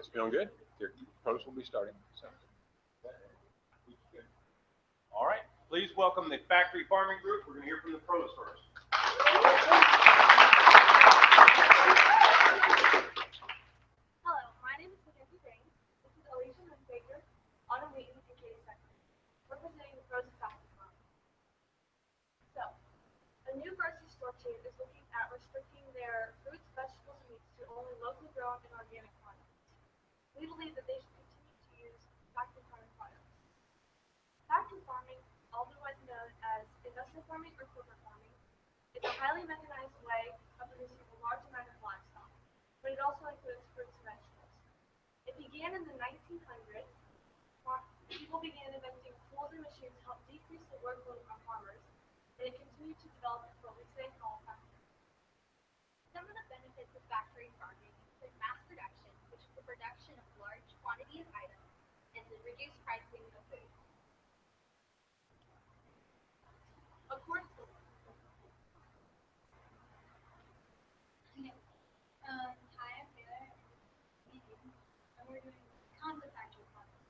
It's feeling good. Your produce will be starting. So. All right. Please welcome the factory farming group. We're going to hear from the pros first. Hello, my name is Mackenzie James. This is Alicia Baker, Autumn Wheaton, and Katie Second, representing the pros of factory farming. So, a new grocery store chain is looking at restricting their fruits, vegetables, and meats to only locally grown and organic products. We believe that they should continue to use factory farming products. Factory farming, otherwise known as industrial farming or corporate farming, is a highly mechanized way of producing a large amount of livestock, but it also includes fruits and vegetables. It began in the 1900s. People began inventing tools and machines to help decrease the workload on farmers, and it continued to develop into what we today call factory. Some of the benefits of factory farming include mass production, which is the production of large quantity of items, and the reduced pricing of food. According to Hi, I'm Taylor, and we're doing tons of factory farming.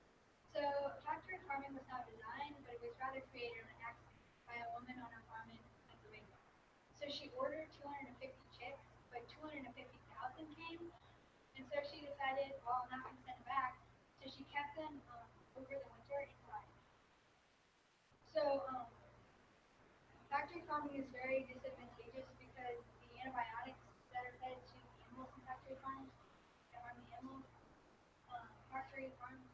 So, factory farming was not designed, but it was rather created on an accident by a woman on her farm in Pennsylvania. So she ordered 250 chicks, but 250,000 came, and so she decided, well, I'm not going to send them back. So she kept them over the winter in life. So, factory farming is very disadvantageous because the antibiotics that are fed to the animals in factory farms that harm the animals. Factory farms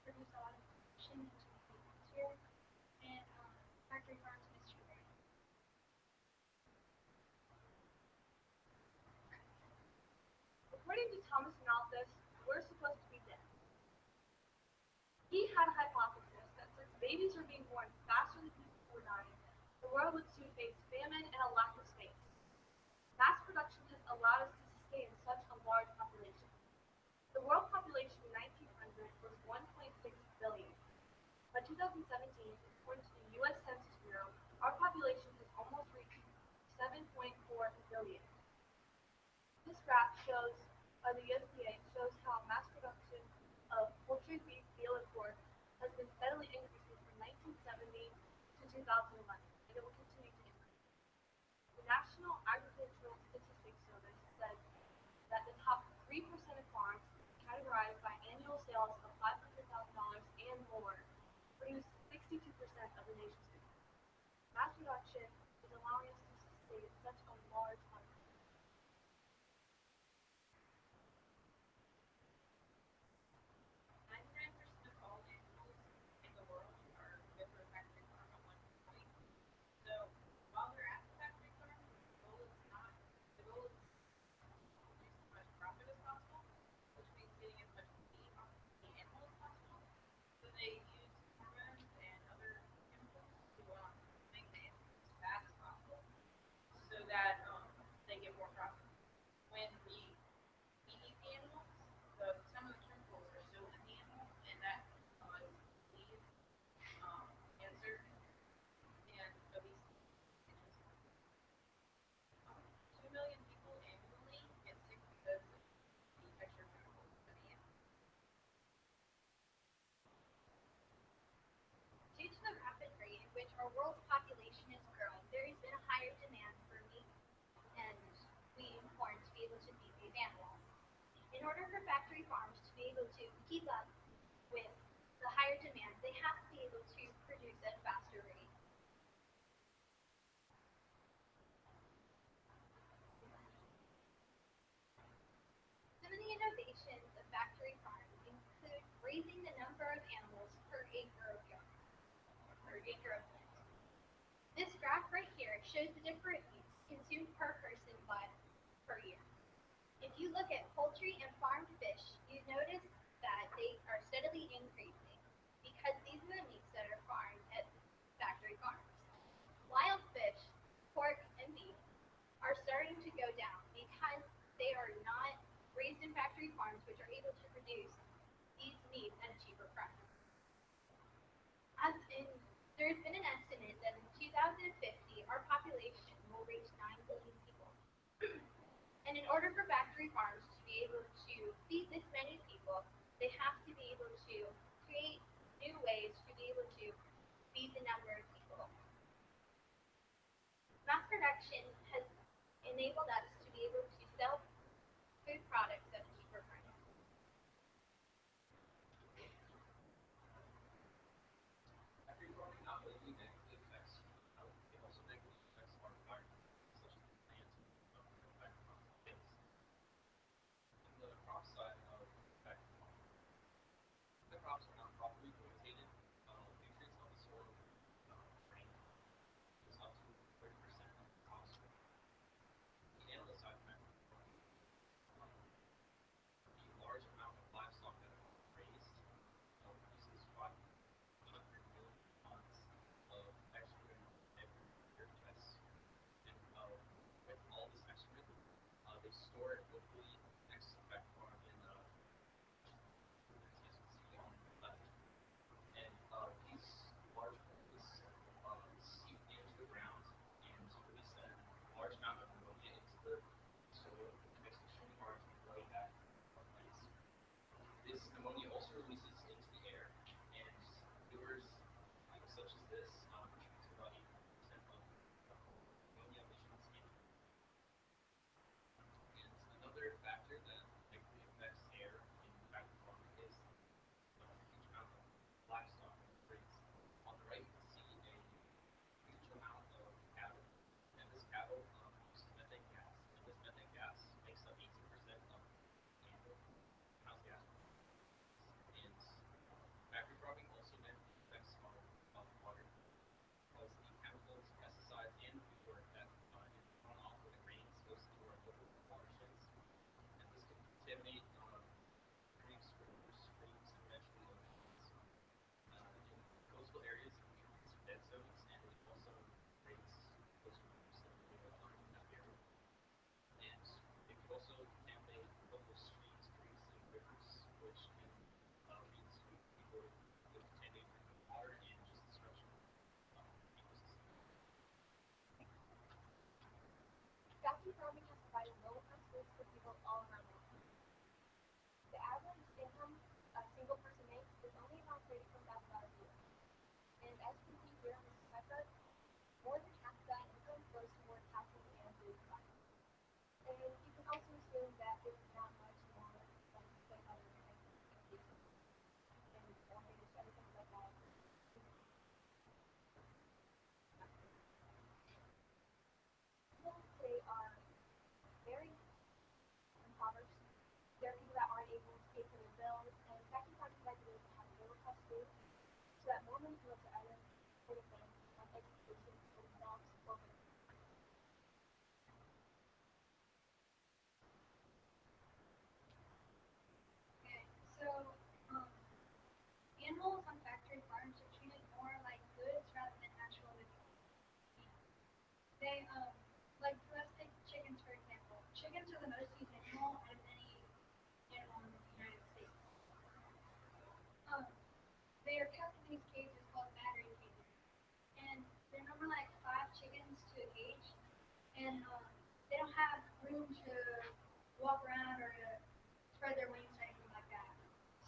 produce a lot of pollution into the atmosphere, and factory farms mistreat animals. According to Thomas Malthus, we're supposed to be dead. He had a hypothesis that since babies are being born faster than people were dying, the world would soon face famine and a lack of space. Mass production has allowed us to sustain such a large population. The world population in 1900 was 1.6 billion. By 2017, according to the U.S. Census Bureau, our population has almost reached 7.4 billion. This graph shows, the USDA shows how mass production of poultry, beef, veal, and pork has been steadily increasing from 1970 to 2011, and it will continue to increase. The National Agricultural Statistics Service says that the top 3% of farms categorized by annual sales of $500,000 and more produce 62% of the nation's food. Mass production is allowing us to sustain such a large population. 99% of all animals in the world are good for a factory farm at one point. So while they're at the factory farm, the goal is to produce as much profit as possible, which means getting as much meat off the animal as possible. So they use hormones and other chemicals to make the animals as fat as possible, so that they get more profit. When we eat the animals, some of the chemicals are still in the animal, and that causes disease, cancer, and obesity. 2 million people annually get sick because of the extra chemicals in the animal. Due to the rapid rate at which our world's population is growing, there has been a higher demand for meat and wheat and corn to be able to feed these animals. In order for factory farms to be able to keep up with the higher demand, they have to be able to produce at a faster rate. Some of the innovations of factory farms include raising the number of animals per acre of yard, per acre of land. This graph right here shows the different meats consumed per person per year. If you look at poultry and farmed fish, you notice that they are steadily increasing because these are the meats that are farmed at factory farms. Wild fish, pork, and beef are starting to go down because they are not raised in factory farms, which are able to produce these meats at a cheaper price. There's been an estimate that in 2050, our population will reach 9 billion people. And in order for factory farms to be able to feed this many people, the number of people. Mass production has enabled us to be able to sell food products at a cheaper price. Factory farming not only negatively affects health, it also negatively affects our environment, such as the plants that affect crops. In the crop side of factory farming, the crops are not properly rotated, nutrients on the soil drain is up to 30% of the topsoil. The animal side of factory farming, the large amount of livestock that are raised produces 500 million tons of excrement every year. And with all this excrement, they store it locally next to the factory farm in as you can see on the left. And these large holes seep into the ground and release a large amount of ammonia into the soil. It makes it extremely hard to grow that plants. This ammonia also releases into the air, and lures such as this contribute to about 80% of ammonia emissions annually. And another factor that negatively affects air in factory farming is the huge amount of livestock raised. On the right, you can see a huge amount of cattle, and this cattle uses methane gas, and this methane gas makes up 18% of annual greenhouse gas emissions. And factory farming also negatively affects our water, because the chemicals, pesticides, and manure that is run off of the grains goes into our local watersheds, and this can contaminate creeks, rivers, streams, and eventually oceans. In coastal areas, it contributes to dead zones, and it also creates coastal reefs that live in that area. And it could also contaminate local streams, creeks, and rivers, which can lead to people with contaminated drinking water and just destruction of ecosystem. Factory farming has provided low-income schools for people all around the world. The average income a single person makes is only around $34,000 a year. And as you can see here on this checklist, more than half of that income goes toward taxes and food supplies. And you can also assume that it's not much more than like other countries and mortgage, everything like that. People today are very impoverished. There are people that aren't able to pay for their bills, and factory farming provides a way to have lower cost food so that more money can go to other important things like education for themselves or for their families. Okay, so animals on factory farms are treated more like goods rather than actual living beings. They like let's take chickens for example. Chickens are the most used animal out of any animal in the United States. They are kept in these cages called battery cages, and they're normally like 5 chickens to a cage, and they don't have room to walk around or to spread their wings or anything like that.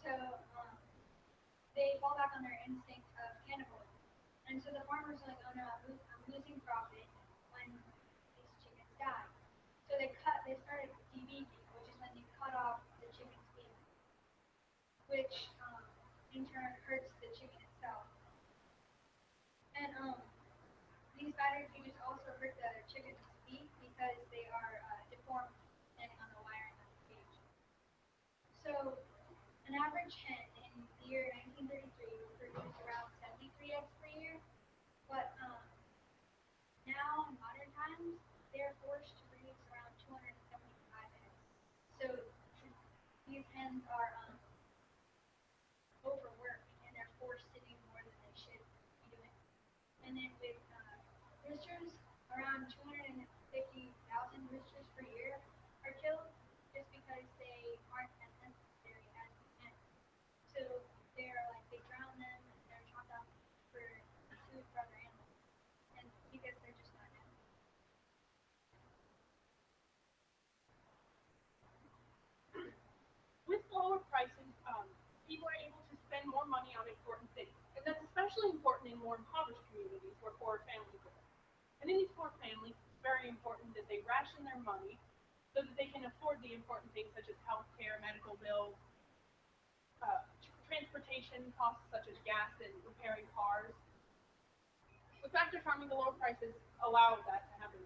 So they fall back on their instinct of cannibalism. And so the farmer's like, oh no, I'm losing profit when these chickens die. So they started debeaking, which is when you cut off the chicken's beak, which in turn hurts the chicken itself. And these battery cages also hurt the chicken's beak because they are deformed depending on the wiring of the cage. So an average hen in the year 1933 would produce around 73 eggs per year, but now in modern times they're forced to produce around 275 eggs. So these hens are overworked and they're forced to do more than they should be doing. And then with roosters, around 250,000 roosters per year are killed just because they aren't as necessary as hens. So they drown them and they're chopped up for food for other animals, and because they're just not necessary. With lower prices, people are able to spend more money on important things, and that's especially especially important in more impoverished communities where poor families live. And in these poor families, it's very important that they ration their money so that they can afford the important things such as health care, medical bills, transportation costs such as gas and repairing cars. With factory farming, the lower prices allow that to happen.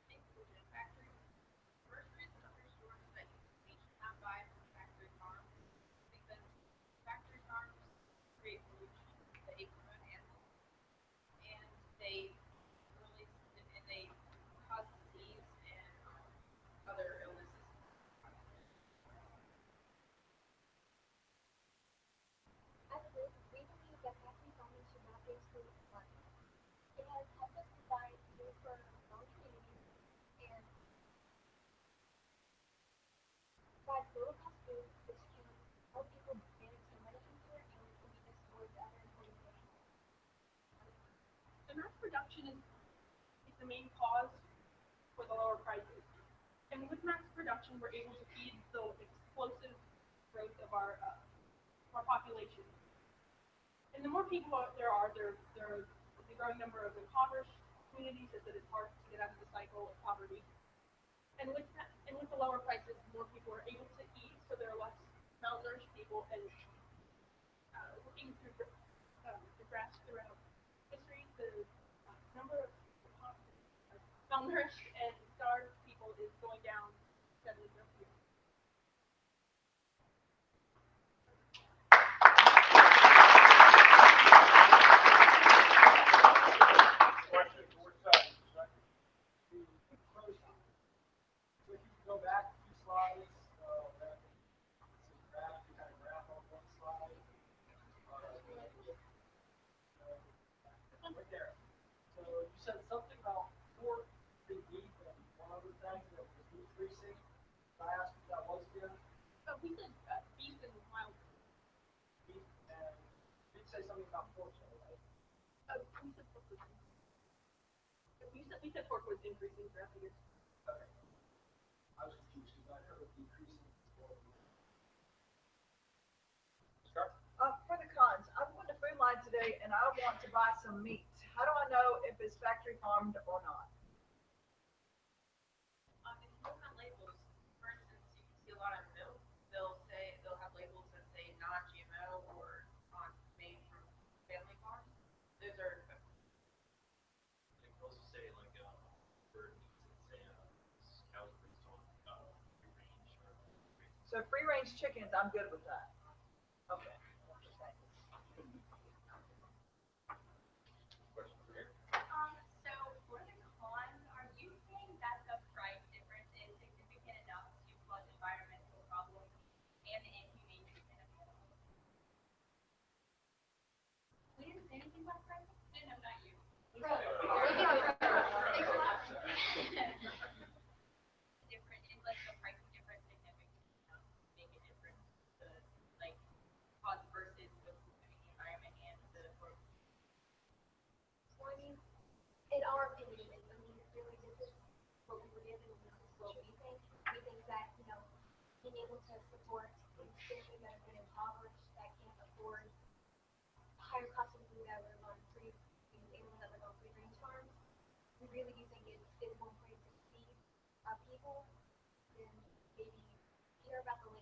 Included factory groceries and other stores that you should not buy from factory farms because factory farms create pollution, they promote animals, and they release and they cause disease and other illnesses. As a group, we believe that factory farming should not be excluded from farming. It has helped us provide food for our own communities and provide lower cost food, which can help people manage their money easier and can be used towards other important things. The mass production is the main cause for the lower prices. And with mass production, we're able to feed the explosive growth of our population. And the more people there are, the growing number of impoverished communities, is that it's hard to get out of the cycle of poverty. And with that, and with the lower prices, more people are able to eat, so there are less malnourished people. And looking through the graphs throughout history, the number of malnourished and starved people is going down steadily every year. Question for which side? The pro side. So if you can go back a few slides, that graph, you had a graph on one slide. Right there. So you said something about pork and beef and one other thing that was decreasing. Can I ask what that was again? We said beef and wild. Beef and you did say something about pork, right? We said pork was increasing throughout the years. Okay. I was confused because I heard decreasing. For the cons, I'm going to Food Line today and I want to buy some meat. How do I know if it's factory farmed or not? If you look on labels, for instance, you can see a lot of milk. They'll have labels that say non-GMO or made from family farms. Those are They can also say like bird meats and say cows raised on free range or So free range chickens, I'm good with that. Okay. Question for you. So for the cons, are you saying that the price difference is significant enough to cause environmental problems and inhumane treatment of animals? We didn't say anything about price? no, not you. Different, unless the price difference significant enough to make a difference to like cost versus the environment and the growth. So I mean, in our opinion, I mean, really this is what we were given and this is what we think. We think that, you know, being able to support children that have been impoverished, that can't afford higher cost of food that live on free, animals that live on free range farms, we really do think it's one way to feed our people and maybe care about the